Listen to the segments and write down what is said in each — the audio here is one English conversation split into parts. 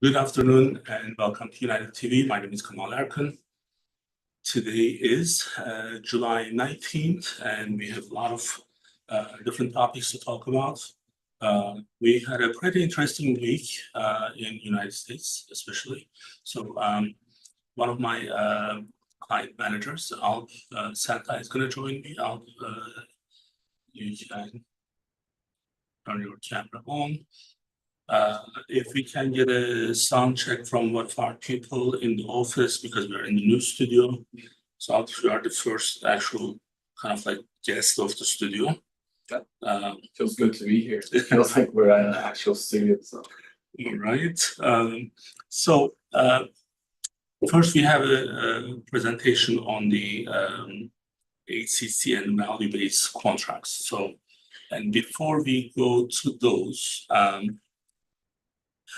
Good afternoon and welcome to UnitedTV. My name is Kamal Erkan. Today is July 19th and we have a lot of different topics to talk about. We had a pretty interesting week in the United States, especially. So one of my client managers, Alp Sentay, is going to join me. Alp, you can turn your camera on. If we can get a sound check from one of our people in the office, because we're in the new studio. So you are the first actual kind of like guest of the studio. Feels good to be here. It feels like we're in an actual studio. So. All right. First we have a presentation on the HCC and value-based contracts. So, and before we go to those,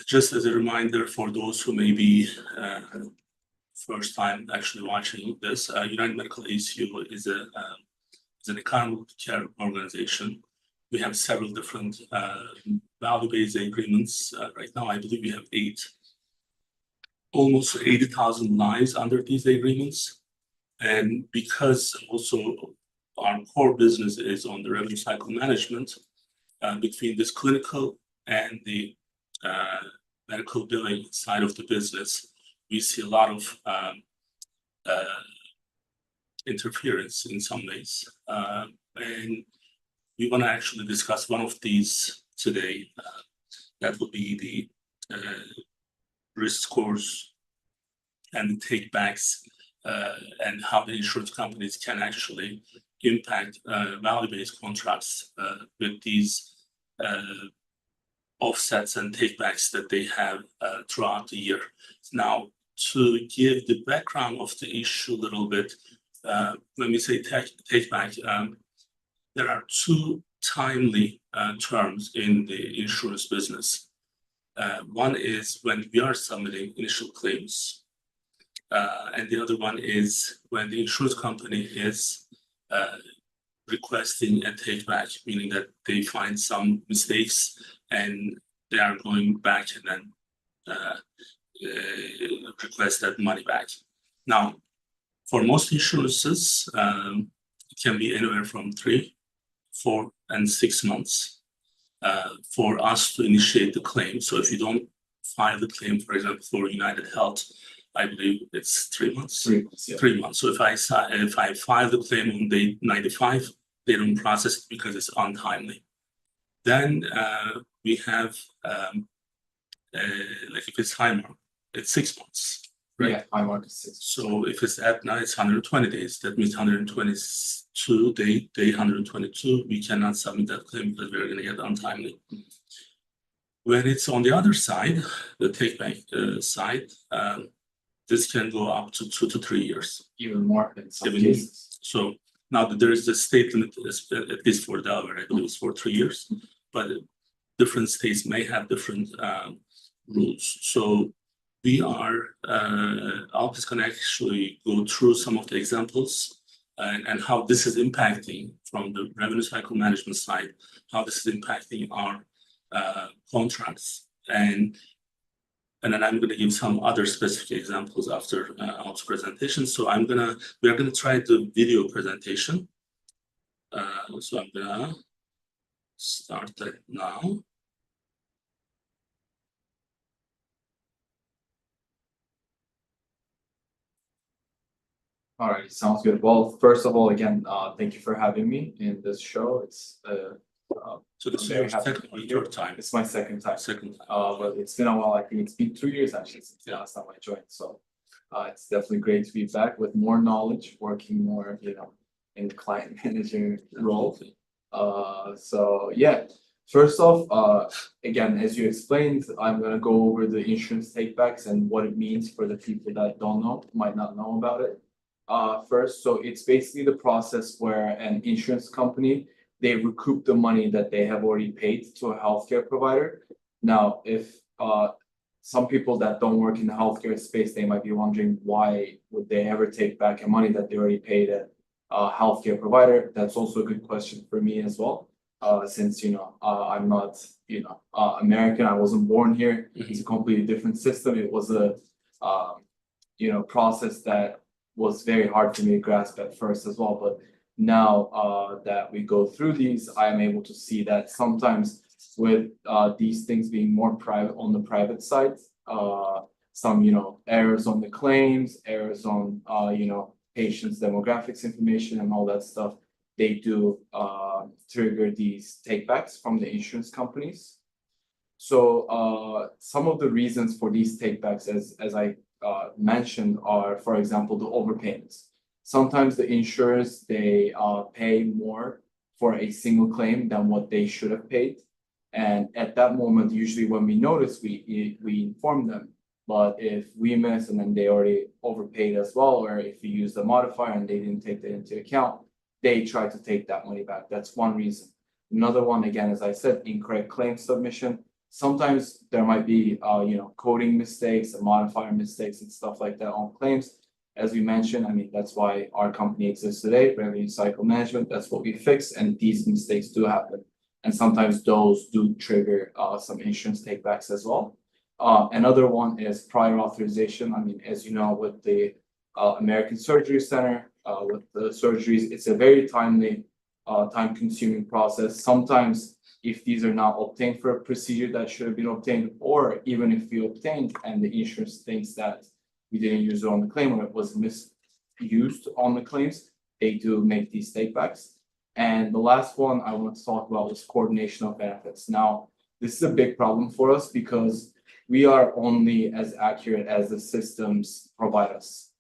just as a reminder for those who may be first time actually watching this, United Medical ACO is an accountable care organization. We have several different value-based agreements. Right now, I believe we have almost 80,000 lives under these agreements. And because also our core business is on the revenue cycle management, between this clinical and the medical billing side of the business, we see a lot of interference in some ways. And we want to actually discuss one of these today. That would be the risk scores and the take-backs and how the insurance companies can actually impact value-based contracts with these offsets and takebacks that they have throughout the year. Now, to give the background of the issue a little bit, when we say takeback, there are two timely terms in the insurance business. One is when we are submitting initial claims, and the other one is when the insurance company is requesting a takeback, meaning that they find some mistakes and they are going back and then request that money back. Now, for most insurances, it can be anywhere from 3, 4, and 6 months for us to initiate the claim. So if you don't file the claim, for example, for United Health, I believe it's 3 months. 3 months, yeah. 3 months. So if I file the claim on day 95, they don't process it because it's untimely. Then we have like if it's high mark, it's 6 months. Right? Yeah, high mark is 6. So if it's at night, it's 120 days. That means 122 day 122, we cannot submit that claim because we're going to get untimely. When it's on the other side, the take-back side, this can go up to 2 to 3 years. Even more in some cases. So now there is a state limit, at least for Delaware, I believe it's for 3 years, but different states may have different rules. So we are, Alp is going to actually go through some of the examples and how this is impacting from the revenue cycle management side, how this is impacting our contracts. And then I'm going to give some other specific examples after Alp's presentation. So we are going to try the video presentation. So I'm going to start that now. All right, sounds good. Well, first of all, again, thank you for having me in this show. It's so this is your time. It's my second time. But it's been a while. I think it's been 2 years actually since the last time I joined. So it's definitely great to be back with more knowledge, working more, in the client managing role. So yeah, first off, again, as you explained, I'm gonna go over the insurance takebacks and what it means for the people that might not know about it. First, so it's basically the process where an insurance company, they recoup the money that they have already paid to a healthcare provider. Now, if some people that don't work in the healthcare space, they might be wondering why would they ever take back a money that they already paid a healthcare provider? That's also a good question for me as well. since, I'm not, American, I wasn't born here. It's a completely different system. It was a, process that was very hard for me to grasp at first as well. But now that we go through these, I am able to see that sometimes with these things being more private on the private side, some, errors on the claims, errors on, patients' demographics information and all that stuff, they do trigger these takebacks from the insurance companies. So some of the reasons for these takebacks, as I mentioned, are, for example, the overpayments. Sometimes the insurers, they pay more for a single claim than what they should have paid. And at that moment, usually when we notice, we inform them. But if we miss and then they already overpaid as well, or if we use the modifier and they didn't take that into account, they try to take that money back. That's one reason. Another one, again, as I said, incorrect claim submission. Sometimes there might be, coding mistakes and modifier mistakes and stuff like that on claims. As we mentioned, I mean, that's why our company exists today, revenue cycle management. That's what we fix, and these mistakes do happen. And sometimes those do trigger some insurance takebacks as well. Another one is prior authorization. I mean, as you know, with the American Surgery Center, with the surgeries, it's a very timely, time-consuming process. Sometimes, if these are not obtained for a procedure that should have been obtained, or even if we obtained and the insurance thinks that we didn't use it on the claim or it was misused on the claims, they do make these takebacks. And the last one I want to talk about was coordination of benefits. Now, this is a big problem for us because we are only as accurate as the systems provide us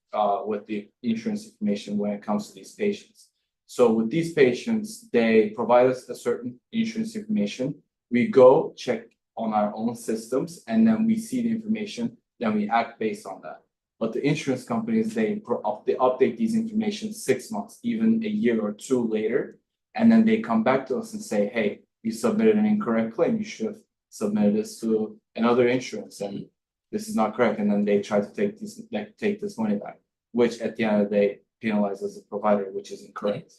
with the insurance information when it comes to these patients. So with these patients, they provide us a certain insurance information. We go check on our own systems, and then we see the information, then we act based on that. But the insurance companies, they update these information 6 months, even a year or two later, and then they come back to us and say, hey, you submitted an incorrect claim. You should have submitted this to another insurance, and this is not correct. And then they try to take this money back, which at the end of the day penalizes the provider, which is incorrect.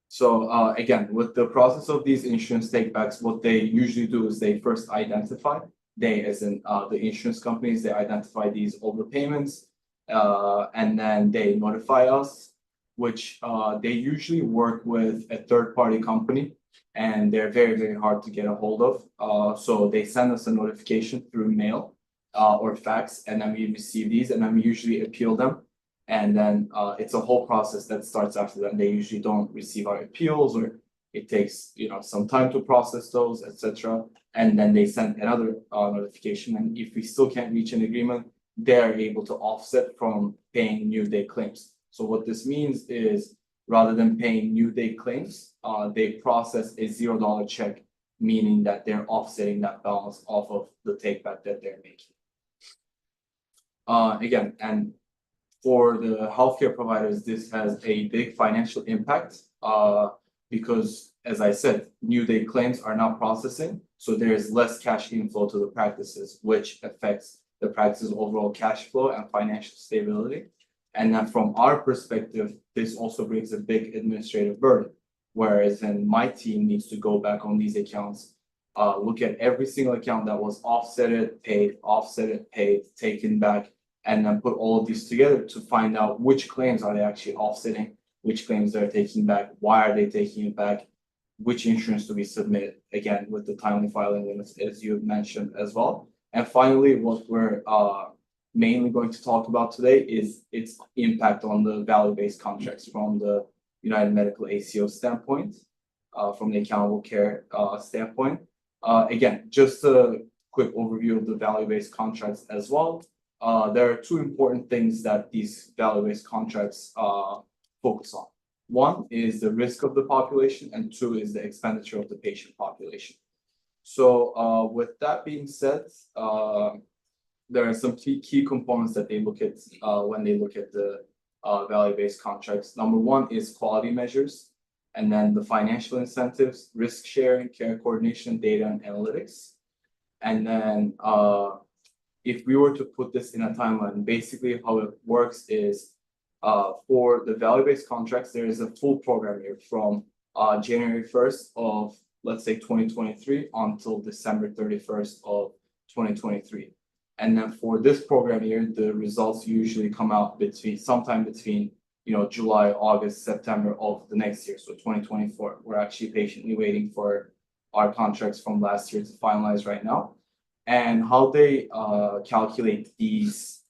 So again, with the process of these insurance takebacks, what they usually do is they first identify, as in the insurance companies, they identify these overpayments, and then they notify us, which they usually work with a third-party company, and they're very, very hard to get a hold of. So they send us a notification through mail or fax, and then we receive these, and then we usually appeal them. And then it's a whole process that starts after that. They usually don't receive our appeals, or it takes some time to process those, etc. And then they send another notification. And if we still can't reach an agreement, they're able to offset from paying new day claims. So what this means is, rather than paying new day claims, they process a $0 check, meaning that they're offsetting that balance off of the takeback that they're making. Again, and for the healthcare providers, this has a big financial impact because, as I said, new day claims are not processing, so there is less cash inflow to the practices, which affects the practice's overall cash flow and financial stability. And then from our perspective, this also brings a big administrative burden, whereas then my team needs to go back on these accounts, look at every single account that was offsetted, paid, taken back, and then put all of these together to find out which claims are they actually offsetting, which claims they're taking back, why are they taking it back, which insurance do we submit, again, with the timely filing limits, as you mentioned as well. And finally, what we're mainly going to talk about today is its impact on the value-based contracts from the United Medical ACO standpoint, from the accountable care standpoint. Again, just a quick overview of the value-based contracts as well. There are two important things that these value-based contracts focus on. One is the risk of the population, and two is the expenditure of the patient population. So with that being said, there are some key components that they look at when they look at the value-based contracts. Number one is quality measures, and then the financial incentives, risk sharing, care coordination, data and analytics. And then if we were to put this in a timeline, basically how it works is for the value-based contracts, there is a full program here from January 1st of, let's say, 2023 until December 31st of 2023. And then for this program year, the results usually come out sometime between, July, August, September of the next year. So 2024, we're actually patiently waiting for our contracts from last year to finalize right now. And how they calculate these,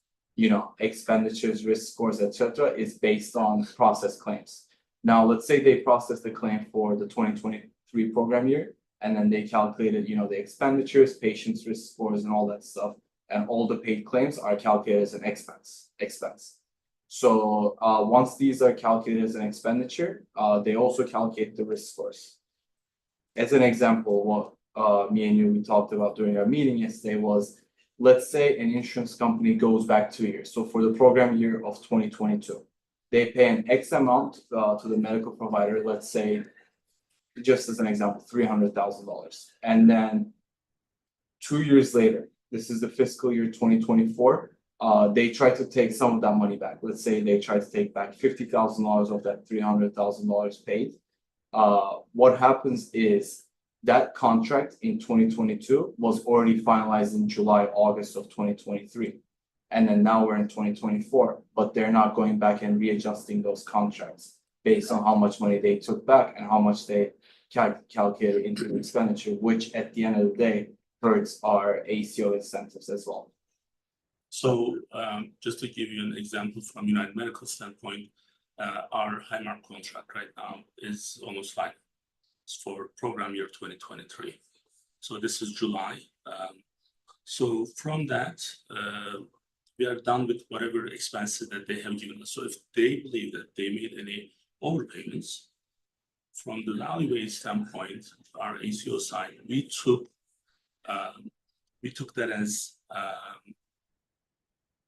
expenditures, risk scores, etc., is based on process claims. Now, let's say they process the claim for the 2023 program year, and then they calculated, the expenditures, patients' risk scores, and all that stuff. And all the paid claims are calculated as an expense. So once these are calculated as an expenditure, they also calculate the risk scores. As an example, what me and you we talked about during our meeting yesterday was, let's say an insurance company goes back 2 years. So for the program year of 2022, they pay an X amount to the medical provider, let's say, just as an example, $300,000. And then 2 years later, this is the fiscal year 2024, they try to take some of that money back. Let's say they try to take back $50,000 of that $300,000 paid. What happens is that contract in 2022 was already finalized in July, August of 2023. And then now we're in 2024, but they're not going back and readjusting those contracts based on how much money they took back and how much they calculated into the expenditure, which at the end of the day hurts our ACO incentives as well. So just to give you an example from United Medical standpoint, our Highmark contract right now is almost like for program year 2023. So this is July. So from that, we are done with whatever expenses that they have given us. So if they believe that they made any overpayments, from the value-based standpoint, our ACO side, we took that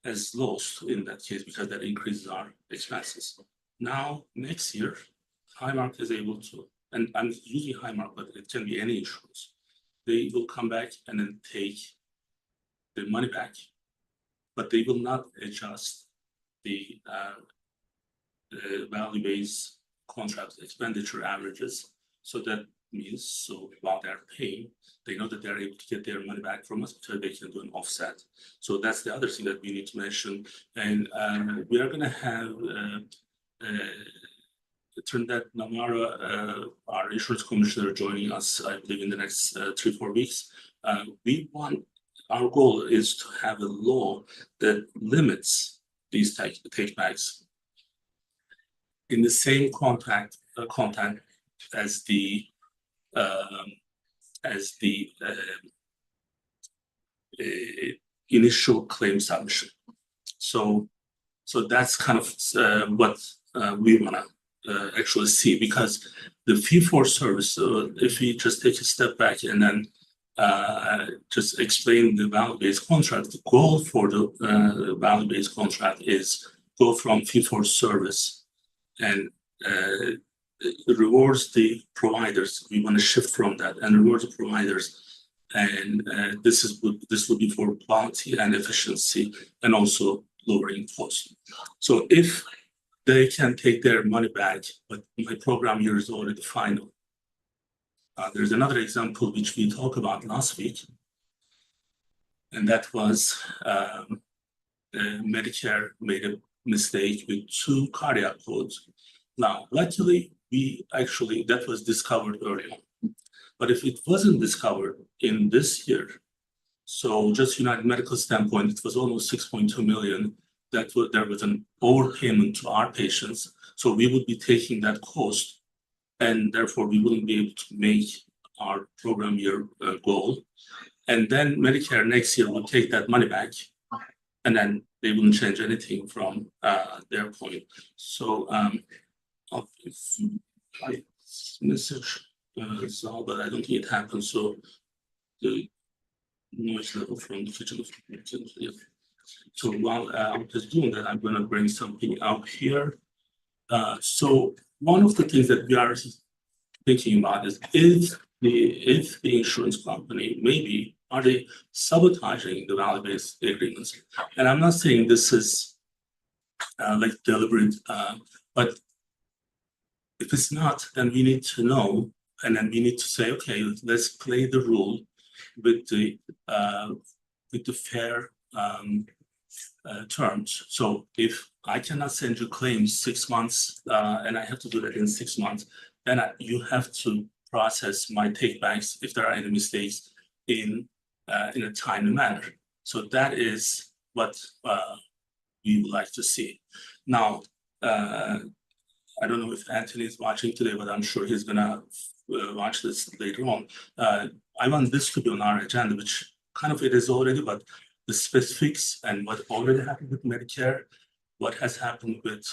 as loss in that case because that increases our expenses. Now, next year, Highmark is able to, and I'm using Highmark, but it can be any insurance. They will come back and then take the money back, but they will not adjust the value-based contract expenditure averages. So that means, so while they're paying, they know that they're able to get their money back from us because they can do an offset. So that's the other thing that we need to mention. And we are going to have Trinidad Namara, our insurance commissioner, joining us, I believe, in the next 3-4 weeks. Our goal is to have a law that limits these takebacks in the same content as the initial claim submission. So that's kind of what we want to actually see, because the fee for service, if we just take a step back and then just explain the value-based contract, the goal for the value-based contract is go from fee for service and it rewards the providers. We want to shift from that and reward the providers, and this would be for quality and efficiency and also lowering costs. So if they can take their money back, but my program year is already final. There's another example which we talked about last week, and that was Medicare made a mistake with 2 cardiac codes. Now, luckily, that was discovered early on. But if it wasn't discovered in this year, so just United Medical standpoint, it was almost 6.2 million. There was an overpayment to our patients. So we would be taking that cost, and therefore we wouldn't be able to make our program year goal. And then Medicare next year will take that money back, and then they wouldn't change anything from their point. So I message Zal, but I don't think it happened. So the noise level from the kitchen. Yeah. So while I'm just doing that, I'm going to bring something up here. So one of the things that we are thinking about is if the insurance company maybe are they sabotaging the value-based agreements? And I'm not saying this is like deliberate, but If it's not, then we need to know, and then we need to say, okay, let's play the rule with the fair terms. So if I cannot send you claims 6 months, and I have to do that in 6 months, then you have to process my takebacks if there are any mistakes in a timely manner. So that is what we would like to see. Now, I don't know if Anthony is watching today, but I'm sure he's gonna watch this later on. I want this to be on our agenda, which kind of it is already, but the specifics and what already happened with Medicare, what has happened with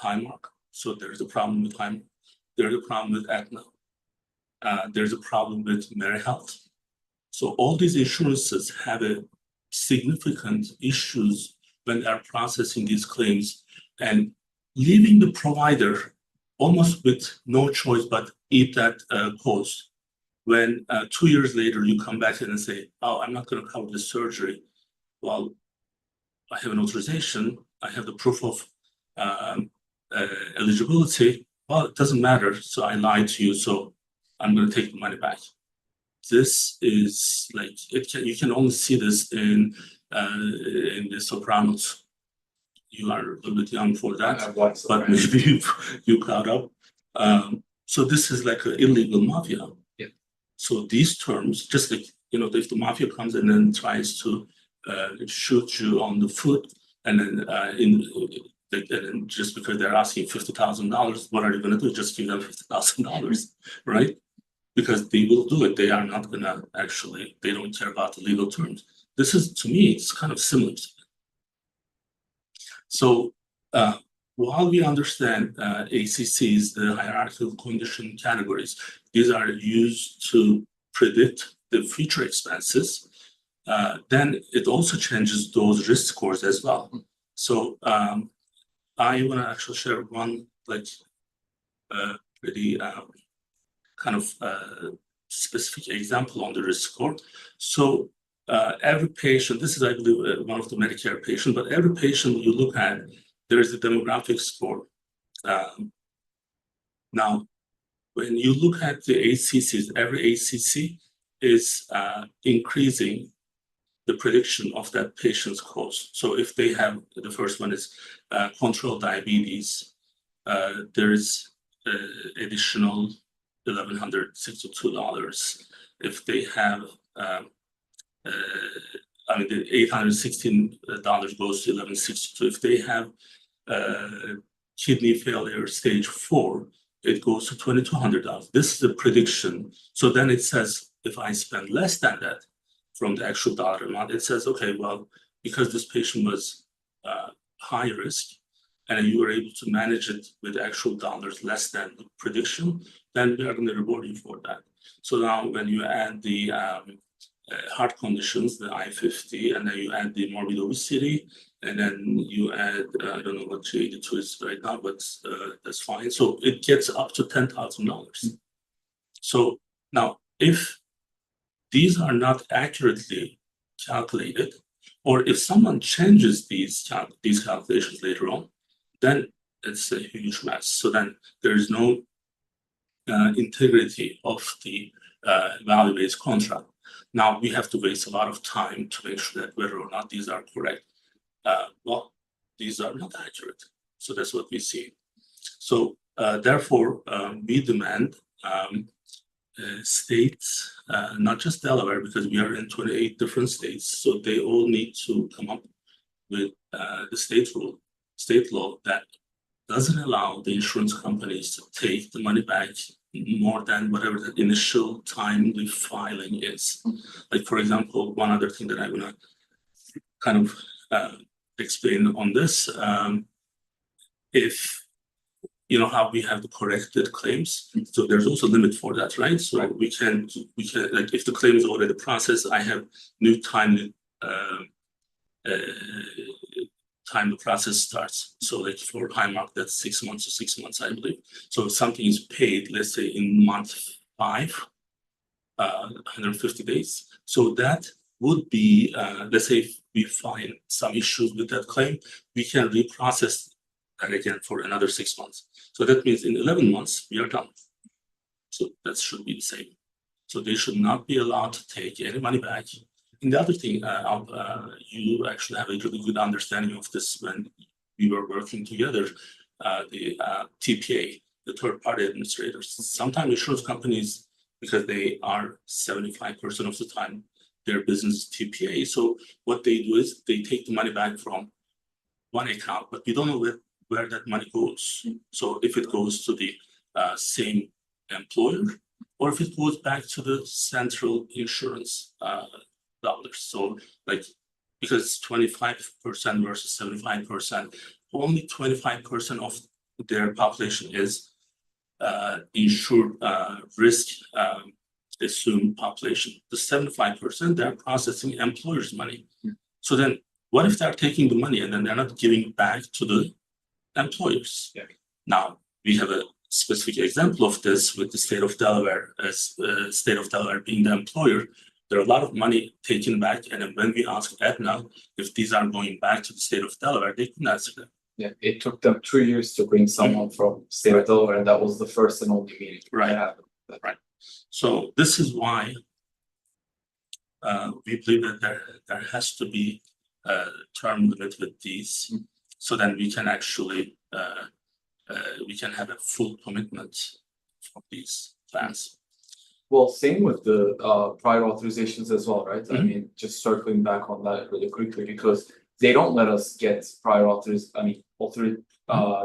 Highmark. So there's a problem with Highmark. There's a problem with Aetna. There's a problem with MeriHealth. So all these insurances have a significant issues when they're processing these claims and leaving the provider almost with no choice but eat that cost. When 2 years later you come back and say, oh, I'm not going to cover this surgery. Well, I have an authorization, I have the proof of eligibility. Well, it doesn't matter, so I lied to you, so I'm going to take the money back. This is like, you can only see this in The Sopranos. You are a little bit young for that, but maybe you caught up. So this is like an illegal mafia. Yeah. So these terms, just like, if the mafia comes in and tries to shoot you on the foot, and then and just because they're asking $50,000, what are you going to do? Just give them $50,000, right? Because they will do it. They are not going to actually, they don't care about the legal terms. This is, to me, it's kind of similar to that. So while we understand ACCs, the hierarchical condition categories, these are used to predict the future expenses, then it also changes those risk scores as well. So I want to actually share one pretty kind of specific example on the risk score. So every patient, this is, I believe, one of the Medicare patients, but every patient you look at, there is a demographic score. Now, when you look at the ACCs, every ACC is increasing the prediction of that patient's cost. So if they have, the first one is controlled diabetes, there is additional $1,162. If they have, the $816 goes to $1,162. If they have kidney failure stage 4, it goes to $2,200. This is the prediction. So then it says, if I spend less than that from the actual dollar amount, it says, okay, well, because this patient was high risk, and you were able to manage it with actual dollars less than the prediction, then we are going to reward you for that. So now when you add the heart conditions, the I-50, and then you add the morbid obesity, and then you add, I don't know what J82 is right now, but that's fine. So it gets up to $10,000. So now, if these are not accurately calculated, or if someone changes these calculations later on, then it's a huge mess. So then there is no integrity of the value-based contract. Now we have to waste a lot of time to make sure that whether or not these are correct. Well, these are not accurate. So that's what we see. So therefore, we demand states, not just Delaware, because we are in 28 different states, so they all need to come up with the state law that doesn't allow the insurance companies to take the money back more than whatever the initial timely filing is. Like, for example, one other thing that I want to kind of explain on this, if you know how we have the corrected claims, so there's also a limit for that, right? So we can like, if the claim is already processed, I have new timely time the process starts. So like for Highmark, that's 6 months to 6 months, I believe. So if something is paid, let's say in month 5, 150 days. So that would be, let's say if we find some issues with that claim, we can reprocess and again for another 6 months. So that means in 11 months, we are done. So that should be the same. So they should not be allowed to take any money back. And the other thing, you actually have a really good understanding of this when we were working together, the TPA, the third-party administrators. Sometimes insurance companies, because they are 75% of the time, their business is TPA. So what they do is they take the money back from one account, but we don't know where that money goes. So if it goes to the same employer, or if it goes back to the central insurance dollars. So like, because it's 25% versus 75%, only 25% of their population is insured risk assumed population. The 75%, they're processing employers' money. So then what if they're taking the money and then they're not giving back to the employers? Yeah. Now, we have a specific example of this with the state of Delaware, as state of Delaware being the employer. There are a lot of money taken back, and then when we asked Aetna if these are going back to the state of Delaware, they couldn't answer them. Yeah, it took them 2 years to bring someone from state of Delaware, and that was the first and only meeting. Right. Right. So this is why we believe that there has to be a term limit with these, so then we can actually we can have a full commitment from these plans. Well, same with the prior authorizations as well, right? I mean, just circling back on that really quickly, because they don't let us get prior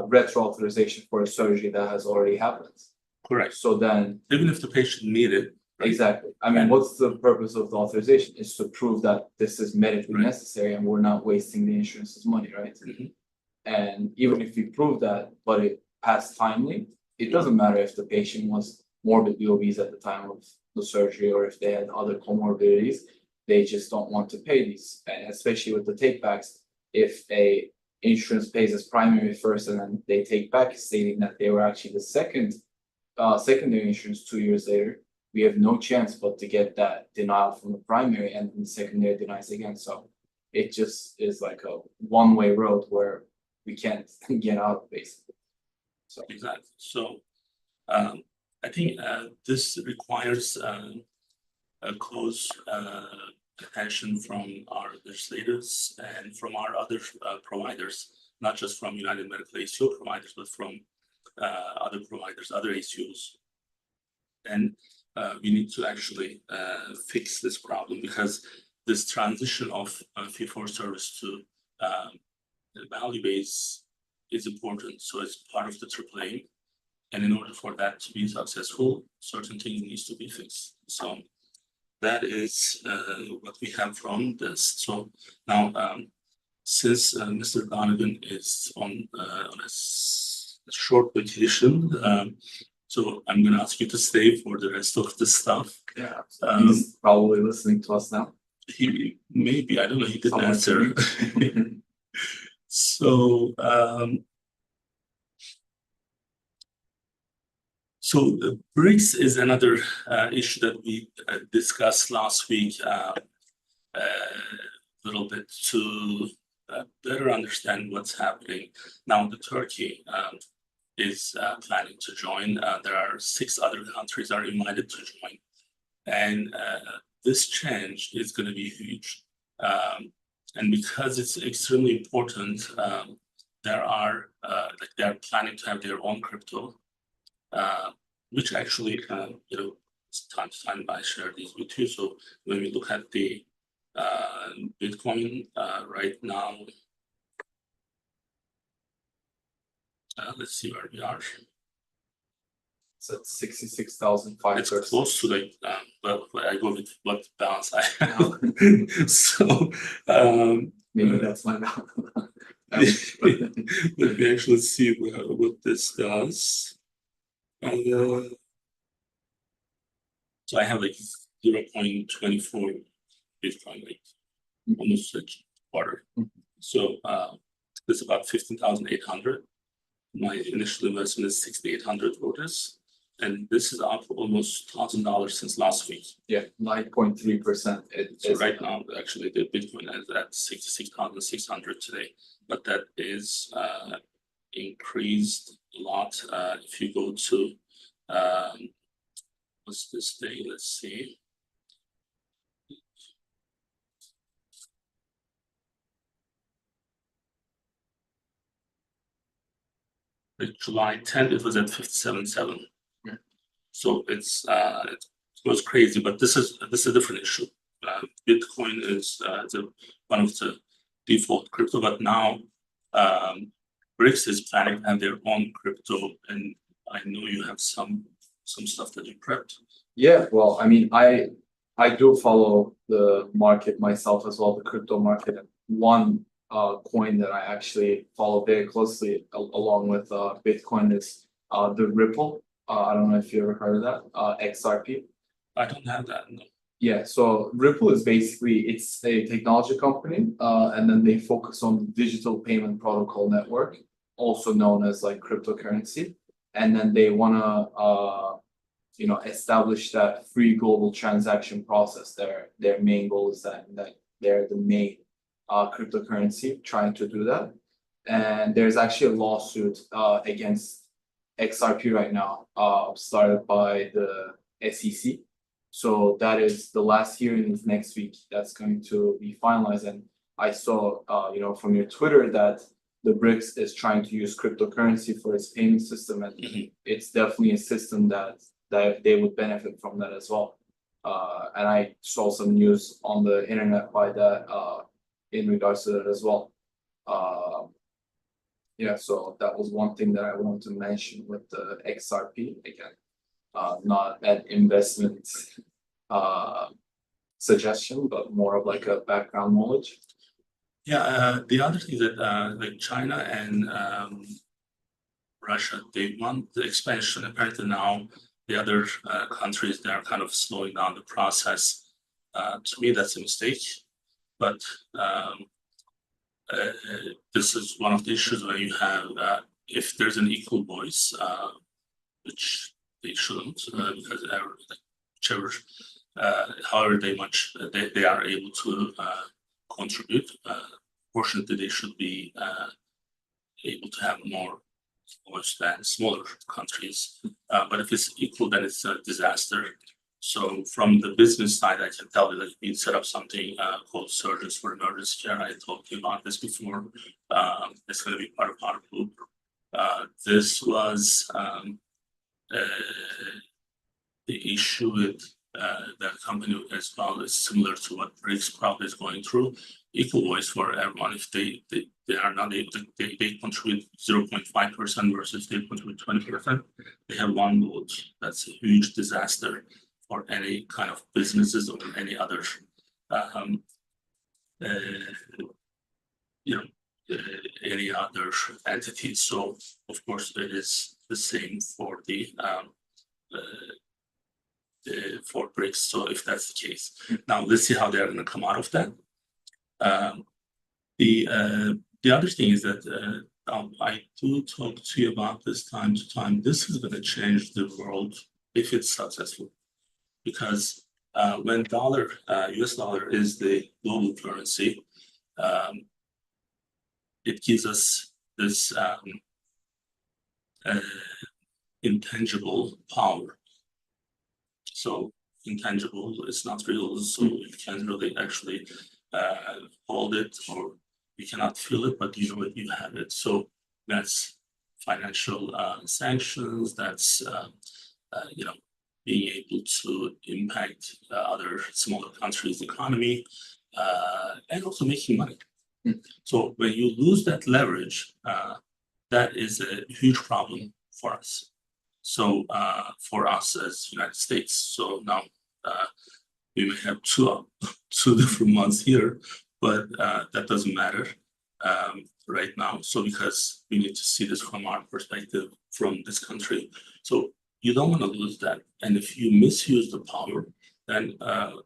retro authorization for a surgery that has already happened. Correct. So then, Even if the patient needed it. Right? exactly. I mean, what's the purpose of the authorization? Is to prove that this is medically Right. necessary and we're not wasting the insurance's money, right? Mhm. And even if we prove that, but it passed timely, it doesn't matter if the patient was morbidly obese at the time of the surgery or if they had other comorbidities. They just don't want to pay these, and especially with the takebacks, if a insurance pays as primary first and then they take back stating that they were actually the secondary insurance 2 years later, we have no chance but to get that denial from the primary, and then the secondary denies again. So it just is like a one-way road where we can't get out, basically. So Exactly. So I think this requires a close attention from our legislators and from our other providers, not just from United Medical ACO providers, but from other providers, other ACOs. And we need to actually fix this problem, because this transition of fee-for-service to value-based is important. So it's part of the AAA. And in order for that to be successful, certain things needs to be fixed. So that is what we have from this. So now, since Mr. Donovan is on a short vacation, so I'm going to ask you to stay for the rest of the stuff. yeah, he's probably listening to us now. He maybe, I don't know, he didn't Someone answer. So so the BRICS is another issue that we discussed last week a little bit to better understand what's happening. Now, the Turkey is planning to join. There are 6 other countries are invited to join. And this change is going to be huge. And because it's extremely important, there are they're planning to have their own crypto. Which actually, time to time I share these with you. So when we look at the Bitcoin right now, let's see where we are. It's at 66,500. It's close to like, well, I go with what balance I have. So maybe that's my balance. let me actually see what this does. So I have like 0.24 Bitcoin, like almost a quarter. So it's about 15,800. My initial investment is 6,800 for this, and this is up almost $1,000 since last week. Yeah, 9.3%. So right now, actually, the Bitcoin is at 66,600 today, but that is increased a lot. If you go to what's this day? Let's see. Like July 10th, it was at 57.7. Yeah. So it was crazy, but this is a different issue. Bitcoin is one of the default crypto, but now BRICS is planning to have their own crypto, and I know you have some stuff that you prepped. Yeah, well, I mean, I do follow the market myself as well, the crypto market. And one coin that I actually follow very closely along with Bitcoin is the Ripple. I don't know if you ever heard of that, XRP. I don't have that. No. Yeah, so Ripple is basically, it's a technology company, and then they focus on the digital payment protocol network, also known as like cryptocurrency. And then they wanna establish that free global transaction process. Their main goal is that they're the main cryptocurrency trying to do that. And there's actually a lawsuit against XRP right now, started by the SEC. So that is the last hearing is next week. That's going to be finalized. And I saw from your Twitter that the BRICS is trying to use cryptocurrency for its payment system, and it's definitely a system that they would benefit from that as well. And I saw some news on the internet by that in regards to that as well. Yeah, so that was one thing that I wanted to mention with the XRP again. Not an investment suggestion, but more of like a background knowledge. Yeah, the other thing that like China and Russia, they want the expansion. Apparently now the other countries, they are kind of slowing down the process. To me, that's a mistake. But this is one of the issues where you have, if there's an equal voice, which they shouldn't, because whichever, however they are able to contribute, fortunately they should be able to have more voice than smaller countries. But if it's equal, then it's a disaster. So from the business side, I can tell you that we set up something called Surgeons for Emergency Care. I told you about this before. It's going to be part of our group. This was the issue with that company as well is similar to what BRICS probably is going through. Equal voice for everyone. If they are not able to, they contribute 0.5% versus they contribute 20%. They have one vote. That's a huge disaster for any kind of businesses or any other, any other entities. So of course it is the same for the for BRICS. So if that's the case, now let's see how they are going to come out of that. The other thing is that I do talk to you about this time to time. This is going to change the world if it's successful, because when US dollar is the global currency, it gives us this intangible power. So intangible, it's not real, so you can't really actually hold it, or you cannot feel it, but you know it, you have it. So that's financial sanctions, that's being able to impact other smaller countries' economy, and also making money. So when you lose that leverage, that is a huge problem for us. So for us as United States, so now we may have two different months here, but that doesn't matter right now. So because we need to see this from our perspective, from this country. So you don't want to lose that. And if you misuse the power, then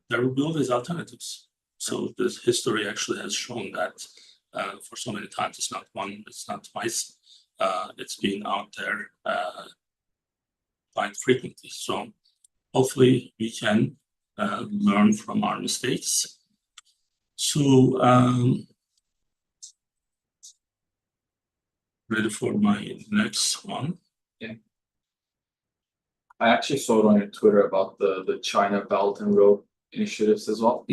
there will be always alternatives. So this history actually has shown that for so many times, it's not one, it's not twice, it's been out there quite frequently. So hopefully we can learn from our mistakes. So ready for my next one. I actually saw it on your Twitter about the China Belt and Road initiatives as well.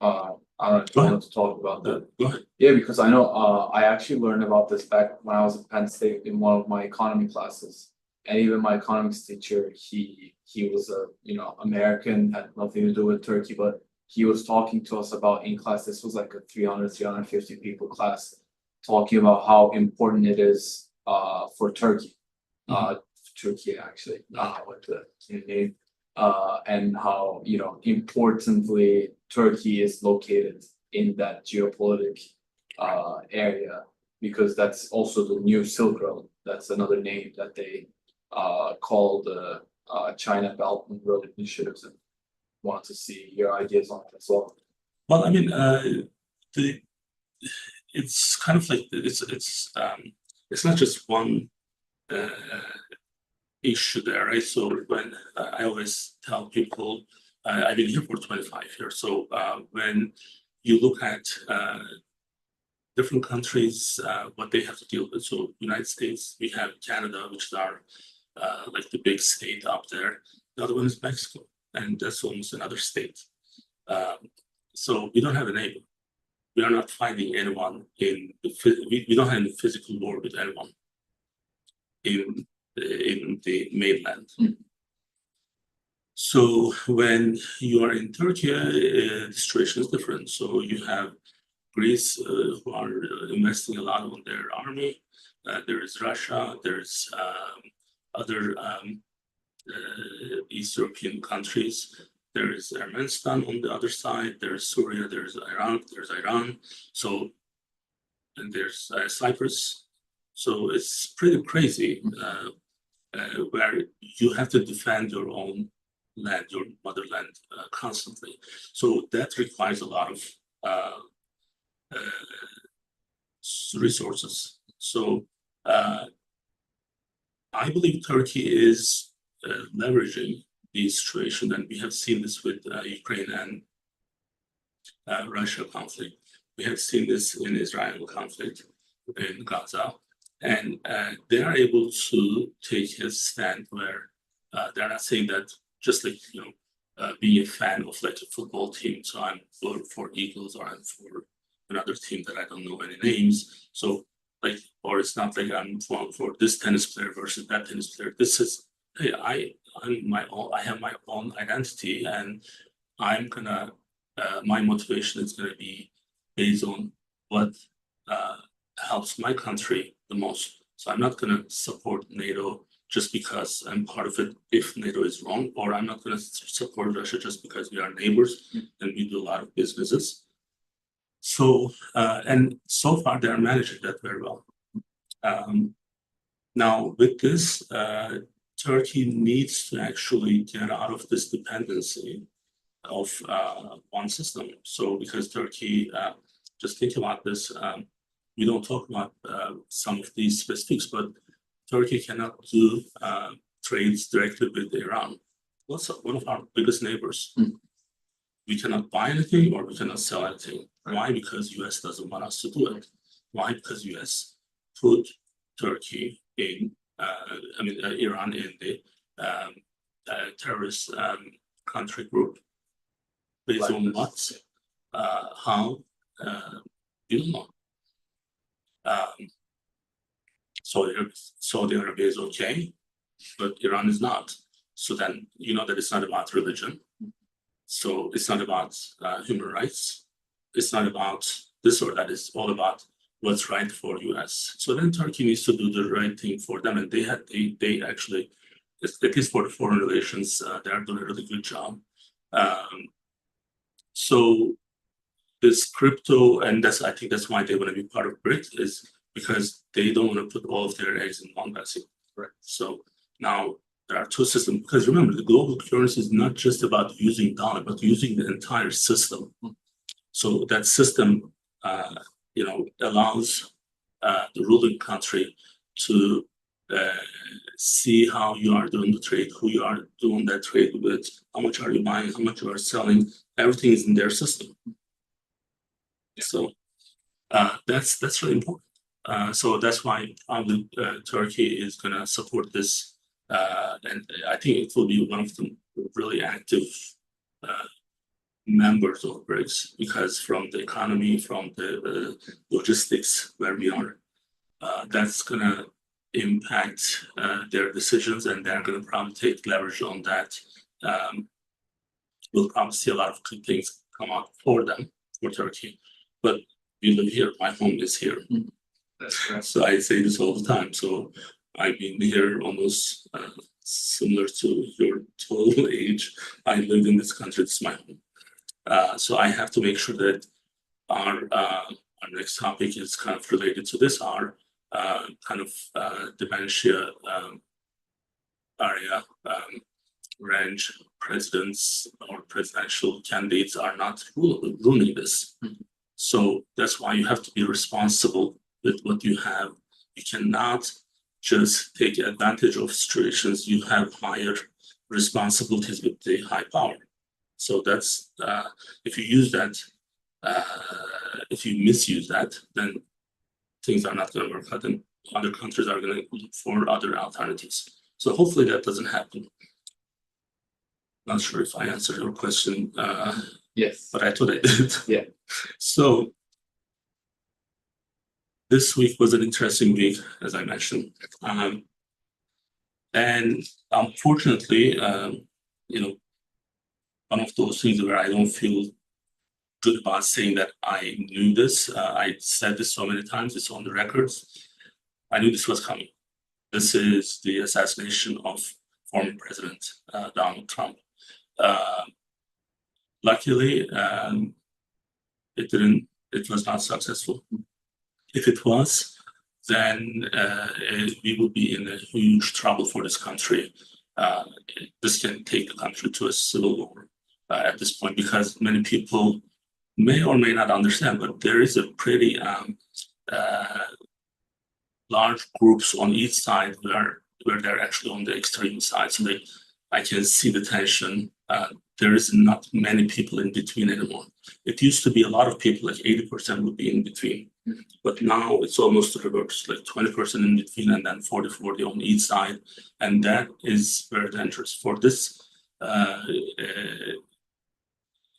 I don't know if you wanted to talk about that. Go ahead. Yeah, because I know I actually learned about this back when I was at Penn State in one of my economy classes. And even my economics teacher, he was a American, had nothing to do with Turkey, but he was talking to us about in class. This was like a 350 people class, talking about how important it is for Turkey. Turkey actually, with the name, and how importantly Turkey is located in that geopolitic area, because that's also the new Silk Road. That's another name that they call the China Belt and Road initiatives, and want to see your ideas on it as well. Well, I mean, it's kind of like it's not just one issue there, right? So when I always tell people, I've been here for 25 years. So when you look at different countries, what they have to deal with. So United States, we have Canada, which is our like the big state up there. The other one is Mexico, and that's almost another state. So we don't have a neighbor. We are not finding anyone we don't have any physical war with anyone in the mainland. So when you are in Turkey, the situation is different. So you have Greece, who are investing a lot on their army. There is Russia. There's other East European countries. There is Armenian on the other side. There's Syria. There's Iran. There's Iran. So, and there's Cyprus. So it's pretty crazy, where you have to defend your own land, your motherland, constantly. So that requires a lot of resources. So I believe Turkey is leveraging the situation, and we have seen this with Ukraine and Russia conflict. We have seen this in Israel conflict in Gaza, and they are able to take a stand where they're not saying that just like being a fan of like a football team. So I'm for Eagles, or I'm for another team that I don't know any names. So like, or it's not like I'm for this tennis player versus that tennis player. This is, hey, I have my own identity, and I'm gonna my motivation is gonna be based on what helps my country the most. So I'm not gonna support NATO just because I'm part of it if NATO is wrong, or I'm not gonna support Russia just because we are neighbors and we do a lot of businesses. So and so far they are managing that very well. Now with this, Turkey needs to actually get out of this dependency of one system. So because Turkey, just think about this, we don't talk about some of these specifics, but Turkey cannot do trades directly with Iran. What's one of our biggest neighbors? We cannot buy anything or we cannot sell anything. Why? Because US doesn't want us to do it. Why? Because US put Turkey in, Iran in the terrorist country group. Based on what? How? You don't know. Saudi Arabia is okay, but Iran is not. So then you know that it's not about religion. So it's not about human rights. It's not about this or that. It's all about what's right for US. So then Turkey needs to do the right thing for them, and they actually, at least for the foreign relations, they are doing a really good job. So this crypto, and I think that's why they want to be part of BRICS, is because they don't want to put all of their eggs in one basket. Right. So now there are two systems, because remember, the global currency is not just about using dollar, but using the entire system. So that system, allows the ruling country to see how you are doing the trade, who you are doing that trade with, how much are you buying, how much you are selling. Everything is in their system. So that's really important. So that's why probably Turkey is gonna support this, and I think it will be one of the really active members of BRICS, because from the economy, from the logistics where we are, that's gonna impact their decisions, and they're gonna probably take leverage on that. We'll probably see a lot of good things come out for them, for Turkey. But we live here, my home is here. That's correct. So I say this all the time. So I've been here almost similar to your total age. I lived in this country, it's my home. So I have to make sure that our next topic is kind of related to this, our kind of dementia area range. Presidents or presidential candidates are not ruining this. So that's why you have to be responsible with what you have. You cannot just take advantage of situations. You have higher responsibilities with the high power. So that's if you use that, if you misuse that, then things are not going to work out, and other countries are going to look for other alternatives. So hopefully that doesn't happen. Not sure if I answered your question. Yes. But I thought I did. Yeah. So this week was an interesting week, as I mentioned. And unfortunately, one of those things where I don't feel good about saying that I knew this. I said this so many times, it's on the records. I knew this was coming. This is the assassination of former President Donald Trump. Luckily, it was not successful. If it was, then we would be in a huge trouble for this country. This can take the country to a civil war at this point, because many people may or may not understand, but there is a pretty large groups on each side where they're actually on the extreme side. So I can see the tension. There is not many people in between anymore. It used to be a lot of people, like 80% would be in between. But now it's almost the reverse, like 20% in between and then 40-40 on each side. And that is very dangerous. For this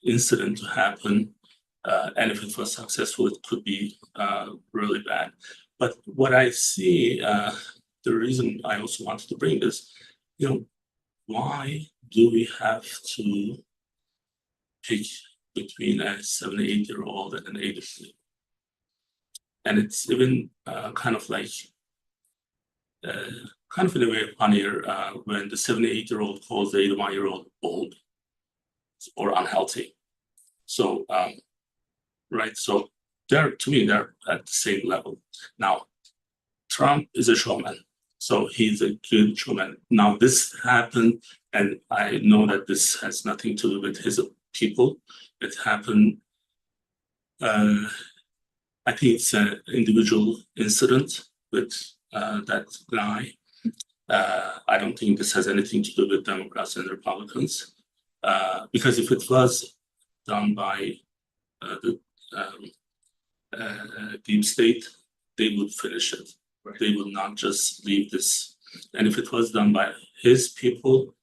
incident to happen, and if it was successful, it could be really bad. But what I see, the reason I also wanted to bring this, why do we have to pick between a 78-year-old and an 83? And it's even kind of like, kind of in a way funnier when the 78-year-old calls the 81-year-old old or unhealthy. So, right, so to me, they're at the same level. Now, Trump is a showman. So he's a good showman. Now this happened, and I know that this has nothing to do with his people. It happened, I think it's an individual incident with that guy. I don't think this has anything to do with Democrats and Republicans. Because if it was done by the deep state, they would finish it. They will not just leave this. And if it was done by his people,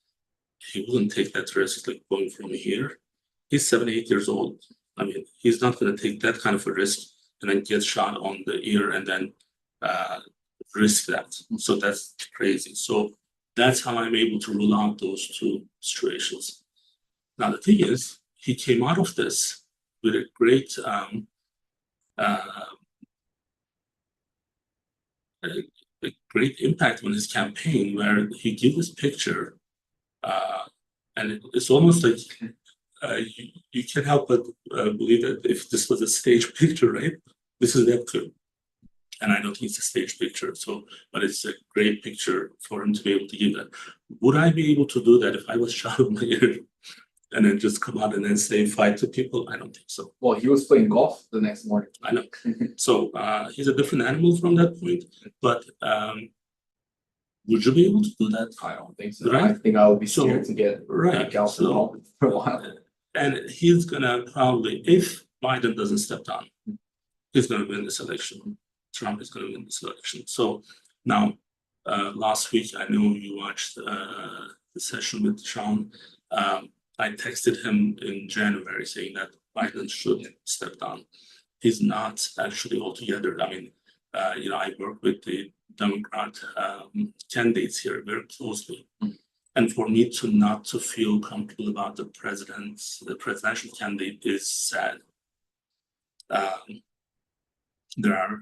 he wouldn't take that risk, like going from here. He's 78 years old. I mean, he's not going to take that kind of a risk and then get shot on the ear and then risk that. So that's crazy. So that's how I'm able to rule out those two situations. Now, the thing is, he came out of this with a great a great impact on his campaign, where he gave this picture, and it's almost like you can't help but believe that if this was a stage picture, right? This is that good. And I don't think it's a stage picture, but it's a great picture for him to be able to give that. Would I be able to do that if I was shot in my ear and then just come out and then say fight to people? I don't think so. Well, he was playing golf the next morning. I know. So he's a different animal from that point. But would you be able to do that? I don't think so. Right? I think I would be scared to get right. out for a while. And he's gonna probably, if Biden doesn't step down, he's gonna win this election. Trump is going to win this election. So now, last week, I know you watched the session with Sean. I texted him in January saying that Biden should step down. He's not actually altogether. I mean, I work with the Democrat candidates here very closely. And for me not to feel comfortable about the presidential candidate is sad. There are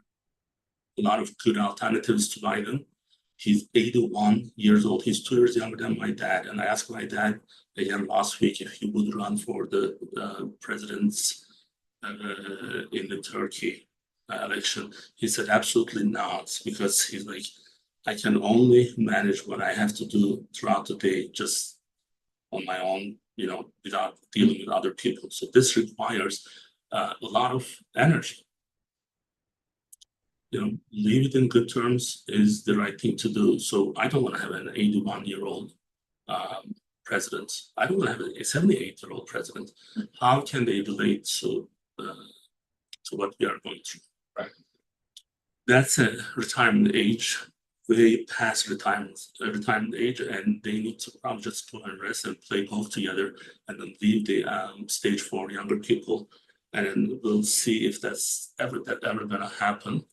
a lot of good alternatives to Biden. He's 81 years old. He's 2 years younger than my dad. And I asked my dad again last week if he would run for the president's in the Turkey election. He said absolutely not, because he's like, I can only manage what I have to do throughout the day just on my own, without dealing with other people. So this requires a lot of energy. Leave it in good terms is the right thing to do. So I don't want to have an 81-year-old president. I don't want to have a 78-year-old president. How can they relate to what we are going through? Right. That's a retirement age, way past retirement age, and they need to probably just go and rest and play golf together, and then leave the stage for younger people. And then we'll see if that's ever gonna happen.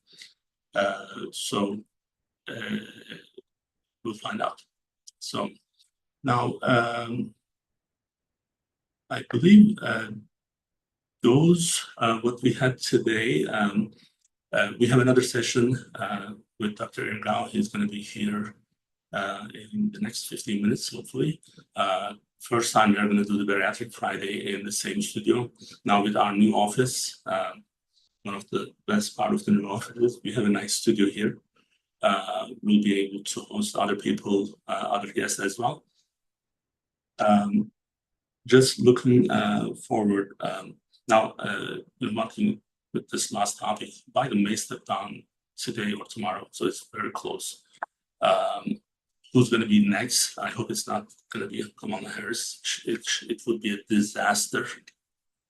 So we'll find out. So now I believe those what we had today. We have another session with Dr. Ergao. He's going to be here in the next 15 minutes, hopefully. First time we are going to do the Bariatric Friday in the same studio. Now with our new office, one of the best part of the new office is we have a nice studio here. We'll be able to host other people, other guests as well. Just looking forward, now we're working with this last topic. Biden may step down today or tomorrow, so it's very close. Who's going to be next? I hope it's not going to be Kamala Harris. It would be a disaster.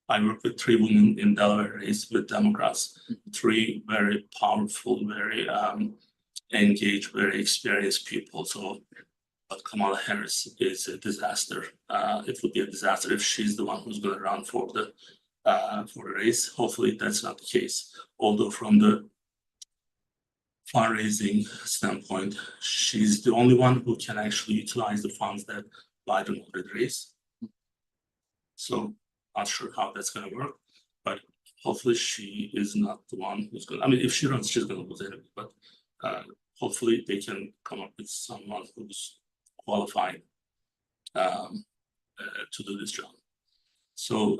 I work with 3 women in Delaware race with Democrats, 3 very powerful, very engaged, very experienced people. So, but Kamala Harris is a disaster. It would be a disaster if she's the one who's going to run for the race. Hopefully, that's not the case. Although from the fundraising standpoint, she's the only one who can actually utilize the funds that Biden already raised. So, not sure how that's going to work, but hopefully she is not the one who's going to, I mean, if she runs, she's going to lose anyway, but hopefully they can come up with someone who's qualified to do this job. So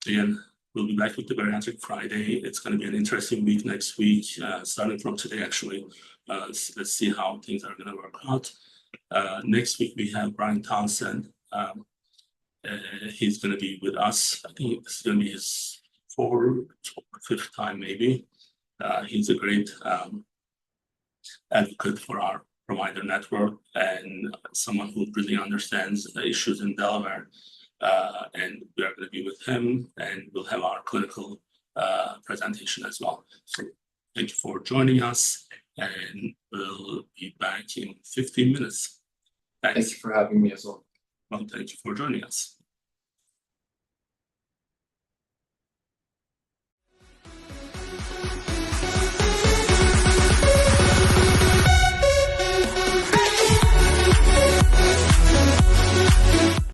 again, we'll be back with the Bariatric Friday. It's going to be an interesting week next week, starting from today, actually. Let's see how things are going to work out. Next week, we have Brian Townsend. He's going to be with us. I think it's going to be his 4th or 5th time, maybe. He's a great advocate for our provider network and someone who really understands the issues in Delaware. And we are going to be with him, and we'll have our clinical presentation as well. So thank you for joining us, and we'll be back in 15 minutes. Thanks. Thank you for having me as well. Well, thank you for joining us.